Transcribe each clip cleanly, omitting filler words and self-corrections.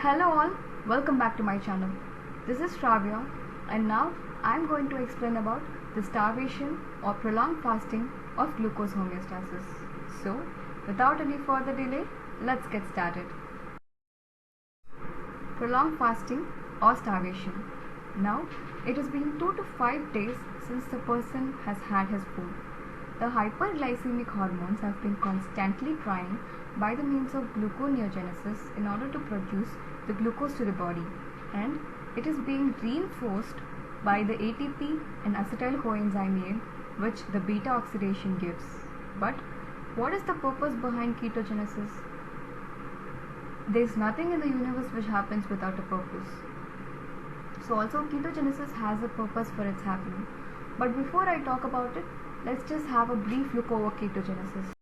Hello all, welcome back to my channel. This is Shravya and now I am going to explain about the starvation or prolonged fasting of glucose homeostasis. So without any further delay, let's get started. Prolonged fasting or starvation. Now it has been 2 to 5 days since the person has had his food. The hyperglycemic hormones have been constantly trying by the means of gluconeogenesis in order to produce the glucose to the body, and it is being reinforced by the ATP and acetyl coenzyme A, which the beta oxidation gives. But what is the purpose behind ketogenesis? There is nothing in the universe which happens without a purpose. So also ketogenesis has a purpose for its happening. But before I talk about it, let's just have a brief look over ketogenesis.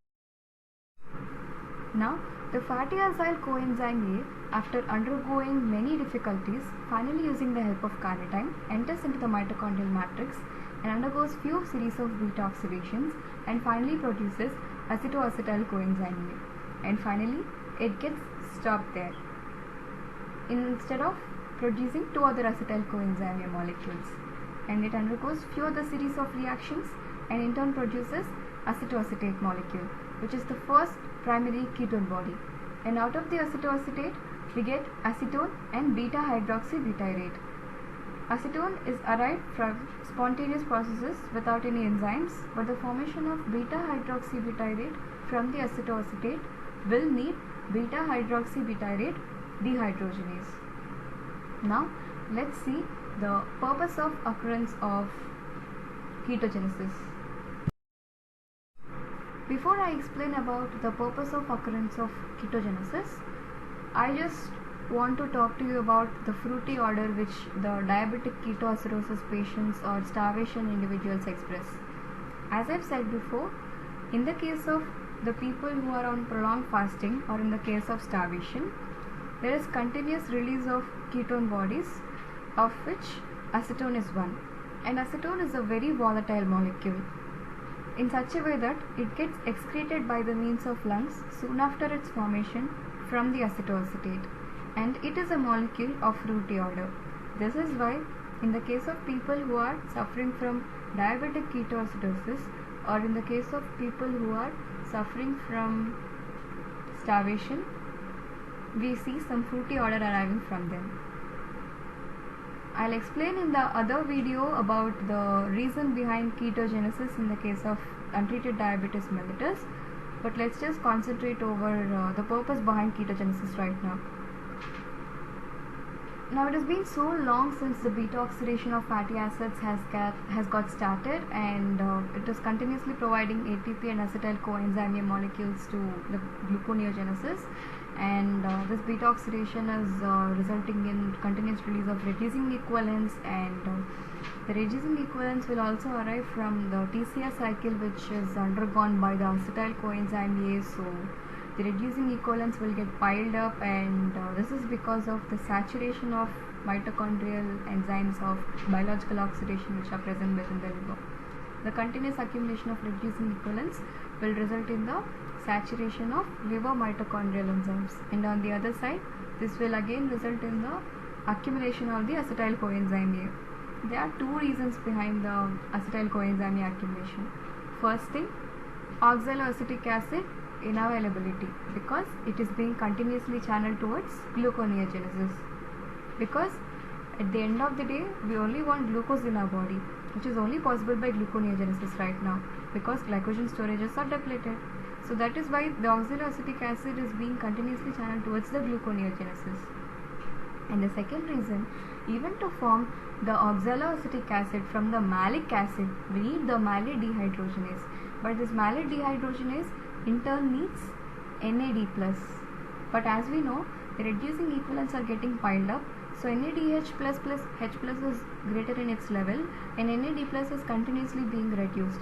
Now, the fatty acyl coenzyme A, after undergoing many difficulties, finally using the help of carnitine, enters into the mitochondrial matrix and undergoes few series of beta oxidations and finally produces acetoacetyl coenzyme A. And finally, it gets stopped there. Instead of producing two other acetyl coenzyme A molecules, and it undergoes few other series of reactions and in turn produces acetoacetate molecule, which is the first primary ketone body. And out of the acetoacetate, we get acetone and beta hydroxybutyrate. Acetone is arrived from spontaneous processes without any enzymes, but the formation of beta hydroxybutyrate from the acetoacetate will need beta hydroxybutyrate dehydrogenase. Now, let's see the purpose of occurrence of ketogenesis. Before I explain about the purpose of occurrence of ketogenesis, I just want to talk to you about the fruity order which the diabetic ketoacidosis patients or starvation individuals express. As I've said before, in the case of the people who are on prolonged fasting or in the case of starvation, there is continuous release of ketone bodies, of which acetone is one. And acetone is a very volatile molecule, in such a way that it gets excreted by the means of lungs soon after its formation from the acetoacetate, and it is a molecule of fruity order. This is why in the case of people who are suffering from diabetic ketoacidosis or in the case of people who are suffering from starvation, we see some fruity order arriving from them. I'll explain in the other video about the reason behind ketogenesis in the case of untreated diabetes mellitus, but let's just concentrate over the purpose behind ketogenesis right now. Now, it has been so long since the beta oxidation of fatty acids has got started, and it is continuously providing ATP and acetyl coenzyme A molecules to the gluconeogenesis, and this beta oxidation is resulting in continuous release of reducing equivalents, and the reducing equivalents will also arrive from the TCA cycle, which is undergone by the acetyl coenzyme A. So the reducing equivalents will get piled up, and this is because of the saturation of mitochondrial enzymes of biological oxidation which are present within the liver. The continuous accumulation of reducing equivalents will result in the saturation of liver mitochondrial enzymes, and on the other side, this will again result in the accumulation of the acetyl coenzyme A. There are two reasons behind the acetyl coenzyme A accumulation. First thing, oxaloacetic acid unavailability, because it is being continuously channeled towards gluconeogenesis, because at the end of the day we only want glucose in our body, which is only possible by gluconeogenesis right now, because glycogen storages are depleted. So that is why the oxaloacetic acid is being continuously channeled towards the gluconeogenesis. And the second reason, even to form the oxaloacetic acid from the malic acid, we need the malate dehydrogenase, but this malate dehydrogenase in turn needs NAD+. But as we know, the reducing equivalents are getting piled up, so NADH++ H+ is greater in its level, and NAD+ is continuously being reduced.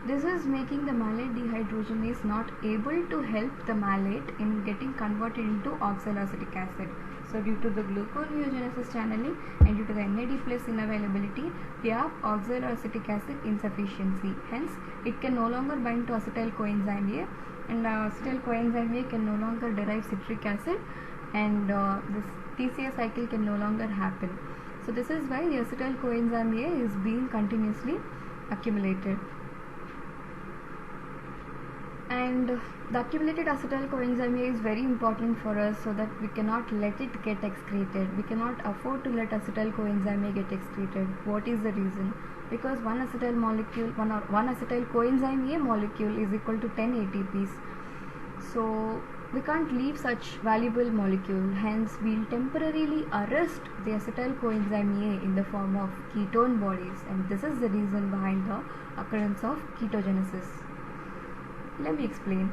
This is making the malate dehydrogenase not able to help the malate in getting converted into oxaloacetic acid. So due to the gluconeogenesis channeling and due to the NAD+ unavailability, we have oxaloacetic acid insufficiency. Hence, it can no longer bind to acetyl coenzyme A, and acetyl coenzyme A can no longer derive citric acid, and this TCA cycle can no longer happen. So this is why the acetyl coenzyme A is being continuously accumulated. And the accumulated acetyl coenzyme A is very important for us so that we cannot let it get excreted. We cannot afford to let acetyl coenzyme A get excreted. What is the reason? Because one acetyl coenzyme A molecule is equal to 10 ATPs. So we can't leave such valuable molecule. Hence, we'll temporarily arrest the acetyl coenzyme A in the form of ketone bodies, and this is the reason behind the occurrence of ketogenesis. Let me explain.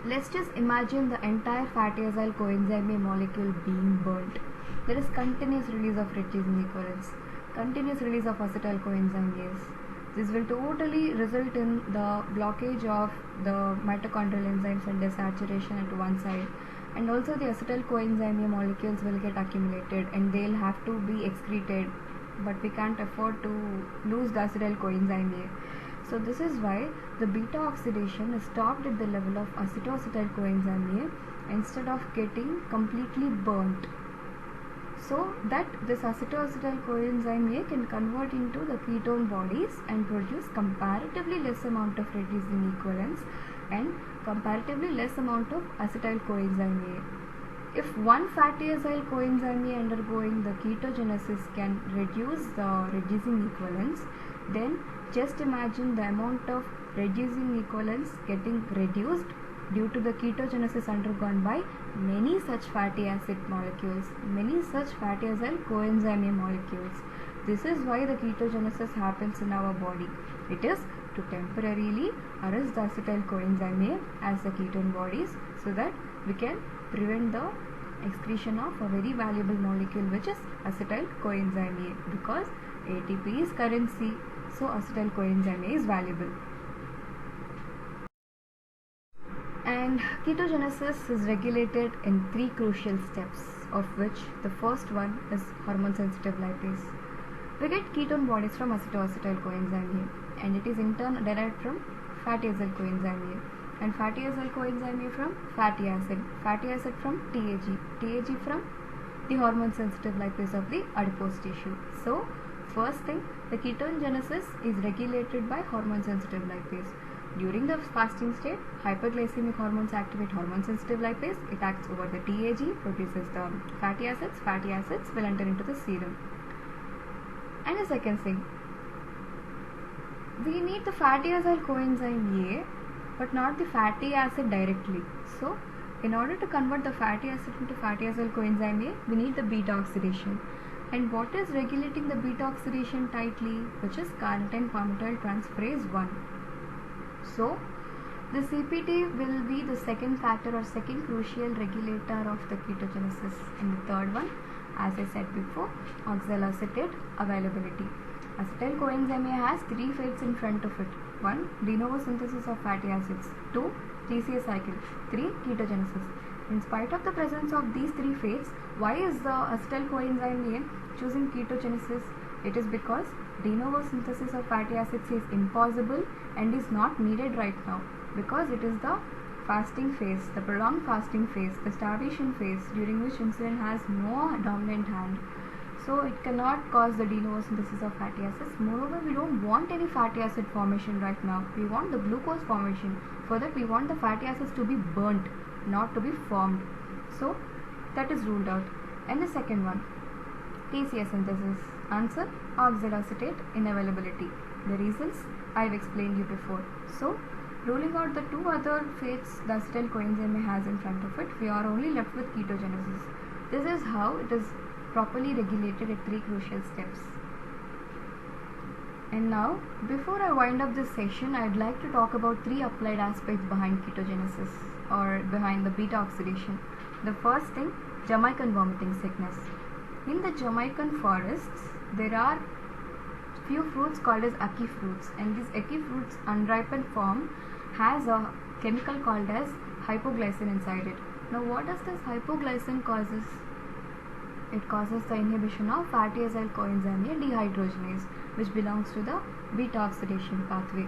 Let's just imagine the entire fatty acyl coenzyme A molecule being burnt. There is continuous release of reducing equivalents, continuous release of acetyl coenzyme A's. This will totally result in the blockage of the mitochondrial enzymes and their saturation at one side, and also the acetyl coenzyme A molecules will get accumulated and they'll have to be excreted, but we can't afford to lose the acetyl coenzyme A. So this is why the beta oxidation is stopped at the level of acetoacetyl coenzyme A instead of getting completely burnt, so that this acetoacetyl coenzyme A can convert into the ketone bodies and produce comparatively less amount of reducing equivalents and comparatively less amount of acetyl coenzyme A. If one fatty acyl coenzyme A undergoing the ketogenesis can reduce the reducing equivalents, then just imagine the amount of reducing equivalents getting reduced due to the ketogenesis undergone by many such fatty acid molecules, many such fatty acyl coenzyme A molecules. This is why the ketogenesis happens in our body. It is to temporarily arrest the acetyl coenzyme A as the ketone bodies so that we can prevent the excretion of a very valuable molecule, which is acetyl coenzyme A, because ATP is currency, so acetyl coenzyme A is valuable. And ketogenesis is regulated in 3 crucial steps, of which the first one is hormone sensitive lipase. We get ketone bodies from acetoacetyl coenzyme A, and it is in turn derived from fatty acyl coenzyme A, and fatty acyl coenzyme A from fatty acid from TAG from the hormone sensitive lipase of the adipose tissue. So first thing, the ketone genesis is regulated by hormone sensitive lipase. During the fasting state, hyperglycemic hormones activate hormone sensitive lipase. It acts over the TAG, produces the fatty acids. Fatty acids will enter into the serum. And the second thing, we need the fatty acyl coenzyme A, but not the fatty acid directly. So in order to convert the fatty acid into fatty acyl coenzyme A, we need the beta oxidation. And what is regulating the beta oxidation tightly? Which is carnitine palmitoyl transferase 1. So the CPT will be the second factor or second crucial regulator of the ketogenesis. And the third one, as I said before, oxaloacetate availability. Acetyl coenzyme A has 3 fates in front of it. 1. De novo synthesis of fatty acids. 2. TCA cycle. 3. Ketogenesis. In spite of the presence of these 3 fates, why is the acetyl coenzyme A choosing ketogenesis? It is because de novo synthesis of fatty acids is impossible and is not needed right now, because it is the fasting phase, the prolonged fasting phase, the starvation phase, during which insulin has no dominant hand. So it cannot cause the de novo synthesis of fatty acids. Moreover, we don't want any fatty acid formation right now. We want the glucose formation. For that, we want the fatty acids to be burnt, not to be formed. So that is ruled out. And the second one, TCA synthesis. Answer, oxaloacetate inavailability. The reasons I have explained you before. So ruling out the 2 other fates the acetyl coenzyme has in front of it, we are only left with ketogenesis. This is how it is properly regulated at 3 crucial steps. And now, before I wind up this session, I would like to talk about 3 applied aspects behind ketogenesis or behind the beta oxidation. The first thing, Jamaican vomiting sickness. In the Jamaican forests, there are few fruits called as ackee fruits, and these ackee fruits unripened form has a chemical called as hypoglycin inside it. Now what does this hypoglycin causes? It causes the inhibition of fatty acyl coenzyme A dehydrogenase, which belongs to the beta oxidation pathway.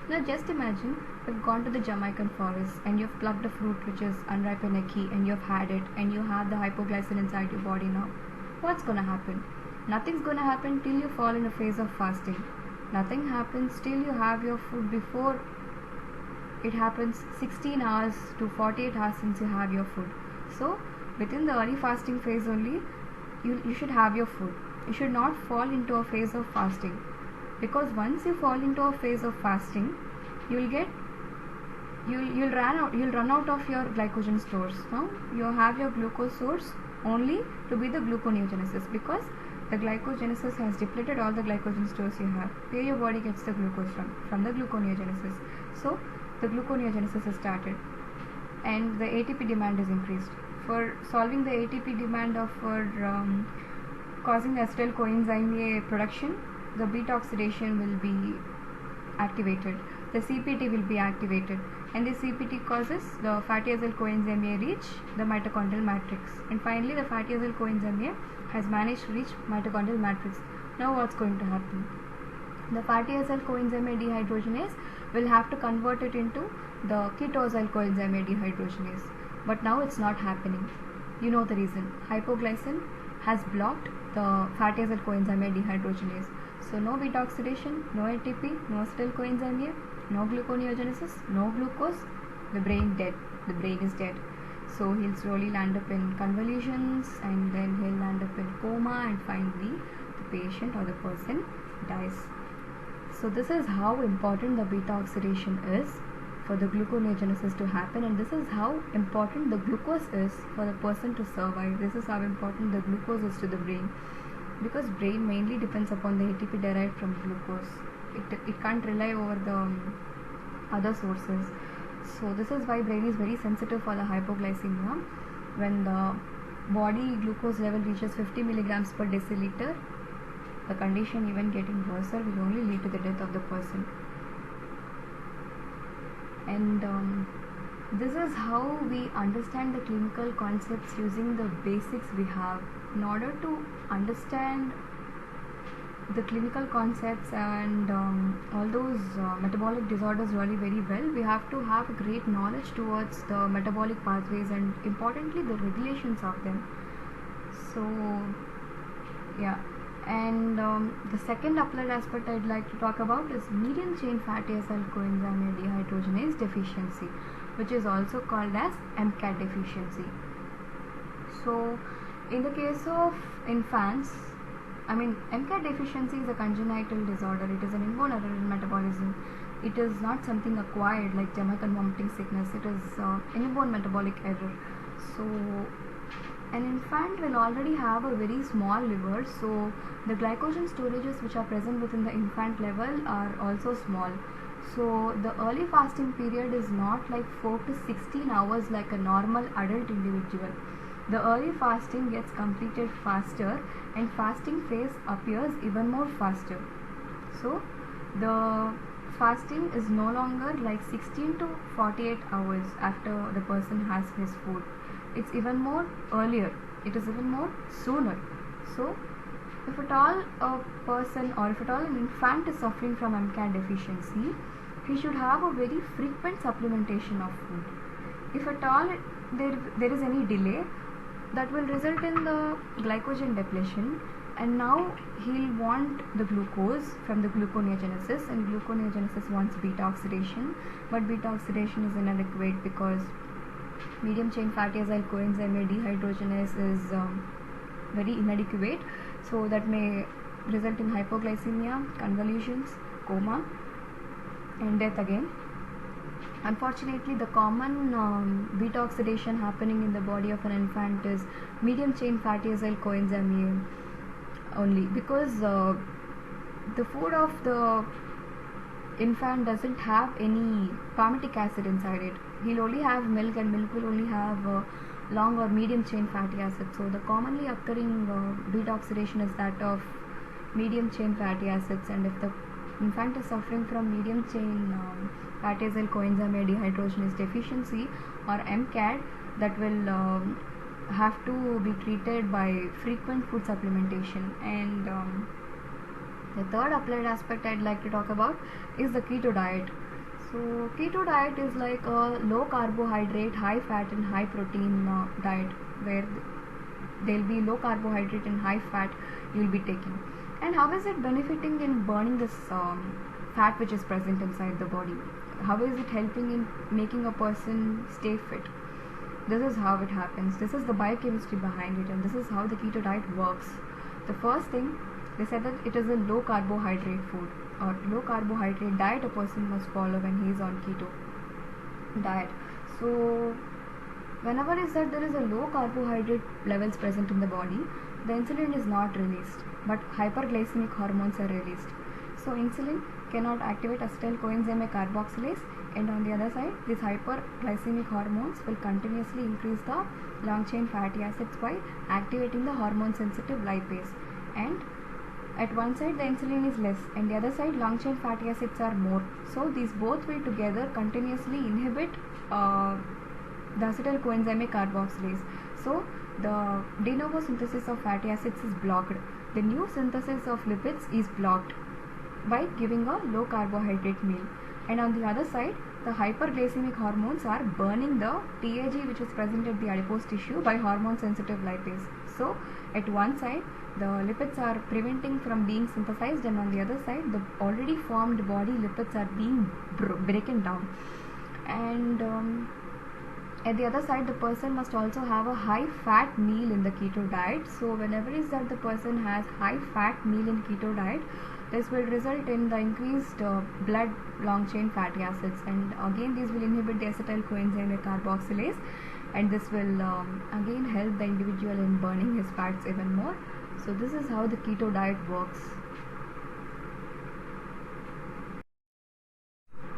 Now just imagine you've gone to the Jamaican forest and you've plucked a fruit which is unripe ackee and you've had it and you have the hypoglycemia inside your body now, what's gonna happen? Nothing's gonna happen till you fall in a phase of fasting. Nothing happens till you have your food before it happens 16 hours to 48 hours since you have your food. So within the early fasting phase only, you should have your food. You should not fall into a phase of fasting, because once you fall into a phase of fasting, you'll run out of your glycogen stores. Now you have your glucose source only to be the gluconeogenesis, because the glycogenesis has depleted all the glycogen stores you have. Where your body gets the glucose from the gluconeogenesis. So the gluconeogenesis is started and the ATP demand is increased. For solving the ATP demand for causing the acetyl coenzyme A production, the beta oxidation will be activated. The CPT will be activated, and the CPT causes the fatty acyl coenzyme A reach the mitochondrial matrix, and finally the fatty acyl coenzyme A has managed to reach mitochondrial matrix. Now what's going to happen? The fatty acyl coenzyme A dehydrogenase will have to convert it into the ketoacyl coenzyme A dehydrogenase, but now it's not happening. You know the reason. Hypoglycemia has blocked the fatty acyl coenzyme A dehydrogenase. So no beta oxidation, no ATP, no acetyl coenzyme A, no gluconeogenesis, no glucose. The brain dead. The brain is dead. So he'll slowly land up in convulsions, and then he'll land up in coma, and finally the patient or the person dies. So this is how important the beta oxidation is for the gluconeogenesis to happen, and this is how important the glucose is for the person to survive. This is how important the glucose is to the brain, because brain mainly depends upon the ATP derived from glucose. It can't rely over the other sources. So this is why brain is very sensitive for the hypoglycemia. When the body glucose level reaches 50 milligrams per deciliter, the condition even getting worse will only lead to the death of the person. And this is how we understand the clinical concepts using the basics we have. In order to understand the clinical concepts and all those metabolic disorders really very well, we have to have a great knowledge towards the metabolic pathways and importantly the regulations of them. So yeah. And the second applied aspect I'd like to talk about is medium chain fatty acyl coenzyme A dehydrogenase deficiency, which is also called as MCAD deficiency. So in the case of infants, MCAD deficiency is a congenital disorder. It is an inborn error in metabolism. It is not something acquired like Jamaican vomiting sickness. It is inborn metabolic error. So an infant will already have a very small liver, so the glycogen storages which are present within the infant level are also small. So the early fasting period is not like 4 to 16 hours like a normal adult individual. The early fasting gets completed faster, and fasting phase appears even more faster. So the fasting is no longer like 16 to 48 hours after the person has his food. It's even more earlier. It is even more sooner. So if at all a person or if at all an infant is suffering from MCAD deficiency, he should have a very frequent supplementation of food. If at all there is any delay, that will result in the glycogen depletion, and now he'll want the glucose from the gluconeogenesis, and gluconeogenesis wants beta oxidation, but beta oxidation is inadequate because medium chain fatty acyl coenzyme A dehydrogenase is very inadequate. So that may result in hypoglycemia, convulsions, coma, and death again. Unfortunately, the common beta oxidation happening in the body of an infant is medium chain fatty acyl coenzyme A only, because the food of the infant doesn't have any palmitic acid inside it. He'll only have milk, and milk will only have long or medium chain fatty acid. So the commonly occurring beta oxidation is that of medium chain fatty acids, and if the infant is suffering from medium chain fatty acyl coenzyme A dehydrogenase deficiency or MCAD, that will have to be treated by frequent food supplementation. And the third applied aspect I'd like to talk about is the keto diet. So keto diet is like a low carbohydrate, high fat and high protein diet, where there'll be low carbohydrate and high fat you'll be taking. And how is it benefiting in burning this fat which is present inside the body? How is it helping in making a person stay fit? This is how it happens. This is the biochemistry behind it, and this is how the keto diet works. The first thing, they said that it is a low carbohydrate food or low carbohydrate diet a person must follow when he is on keto diet. So whenever is that there is a low carbohydrate levels present in the body, the insulin is not released, but hyperglycemic hormones are released. So insulin cannot activate acetyl coenzyme carboxylase, and on the other side, these hyperglycemic hormones will continuously increase the long chain fatty acids by activating the hormone sensitive lipase. And at one side the insulin is less, and the other side long chain fatty acids are more. So these both will together continuously inhibit the acetyl coenzyme carboxylase. So the de novo synthesis of fatty acids is blocked. The new synthesis of lipids is blocked by giving a low carbohydrate meal. And on the other side, the hyperglycemic hormones are burning the TAG which is present at the adipose tissue by hormone sensitive lipase. So at one side the lipids are preventing from being synthesized, and on the other side the already formed body lipids are being broken down. And at the other side, the person must also have a high fat meal in the keto diet. So whenever is that the person has high fat meal in keto diet, this will result in the increased blood long chain fatty acids, and again these will inhibit the acetyl coenzyme carboxylase, and this will again help the individual in burning his fats even more. So this is how the keto diet works.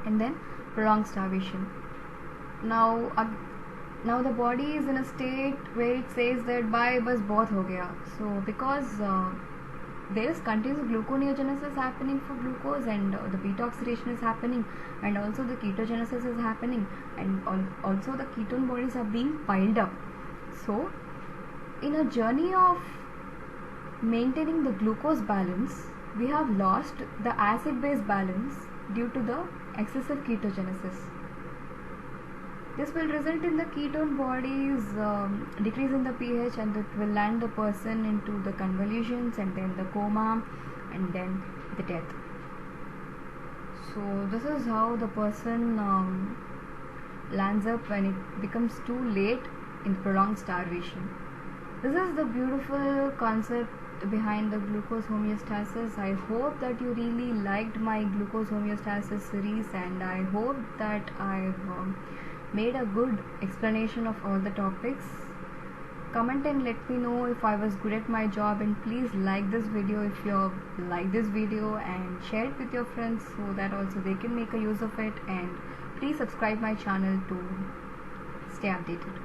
And then prolonged starvation. Now the body is in a state where it says that bye bas bahut ho gaya. So because there is continuous gluconeogenesis happening for glucose, and the detoxification is happening, and also the ketogenesis is happening, and also the ketone bodies are being piled up. So in a journey of maintaining the glucose balance, we have lost the acid base balance due to the excessive ketogenesis. This will result in the ketone bodies decrease in the pH, and it will land the person into the convulsions, and then the coma, and then the death. So this is how the person lands up when it becomes too late in prolonged starvation. This is the beautiful concept behind the glucose homeostasis. I hope that you really liked my glucose homeostasis series, and I hope that I've made a good explanation of all the topics. Comment and let me know if I was good at my job, and please like this video if you like this video, and share it with your friends so that also they can make a use of it, and please subscribe my channel to stay updated.